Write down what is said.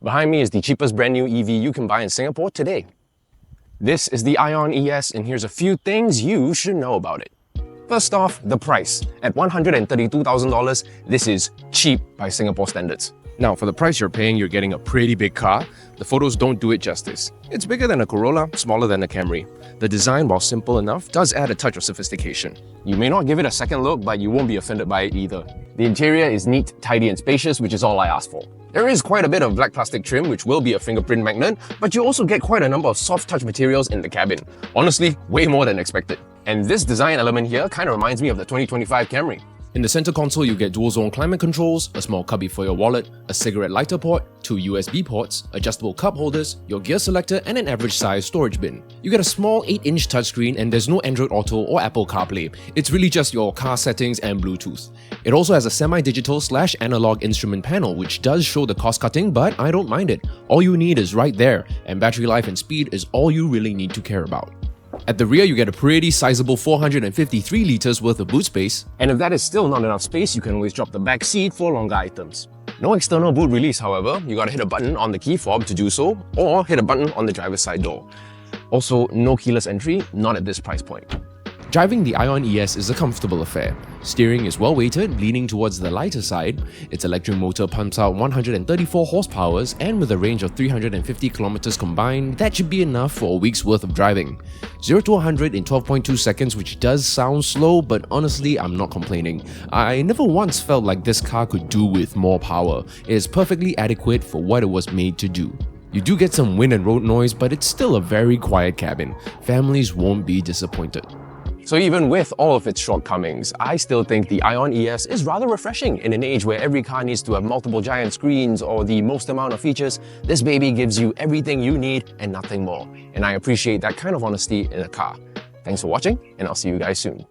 Behind me is the cheapest brand new EV you can buy in Singapore today. This is the AION ES, and here's a few things you should know about it. First off, the price. At $132,000, this is cheap by Singapore standards. Now, for the price you're paying, you're getting a pretty big car. The photos don't do it justice. It's bigger than a Corolla, smaller than a Camry. The design, while simple enough, does add a touch of sophistication. You may not give it a second look, but you won't be offended by it either. The interior is neat, tidy and spacious, which is all I asked for. There is quite a bit of black plastic trim, which will be a fingerprint magnet, but you also get quite a number of soft touch materials in the cabin. Honestly, way more than expected. And this design element here kind of reminds me of the 2025 Camry. In the center console, you get dual-zone climate controls, a small cubby for your wallet, a cigarette lighter port, 2 USB ports, adjustable cup holders, your gear selector, and an average-sized storage bin. You get a small 8-inch touchscreen, and there's no Android Auto or Apple CarPlay. It's really just your car settings and Bluetooth. It also has a semi-digital/analog instrument panel, which does show the cost-cutting, but I don't mind it. All you need is right there, and battery life and speed is all you really need to care about. At the rear, you get a pretty sizable 453 litres worth of boot space, and if that is still not enough space, you can always drop the back seat for longer items. No external boot release, however. You gotta hit a button on the key fob to do so, or hit a button on the driver's side door. Also, no keyless entry, not at this price point. Driving the AION ES is a comfortable affair. Steering is well weighted, leaning towards the lighter side. Its electric motor pumps out 134 horsepower, and with a range of 350 kilometers combined, that should be enough for a week's worth of driving. 0 to 100 in 12.2 seconds, which does sound slow, but honestly, I'm not complaining. I never once felt like this car could do with more power. It is perfectly adequate for what it was made to do. You do get some wind and road noise, but it's still a very quiet cabin. Families won't be disappointed. So even with all of its shortcomings, I still think the AION ES is rather refreshing. In an age where every car needs to have multiple giant screens or the most amount of features, this baby gives you everything you need and nothing more. And I appreciate that kind of honesty in a car. Thanks for watching, and I'll see you guys soon.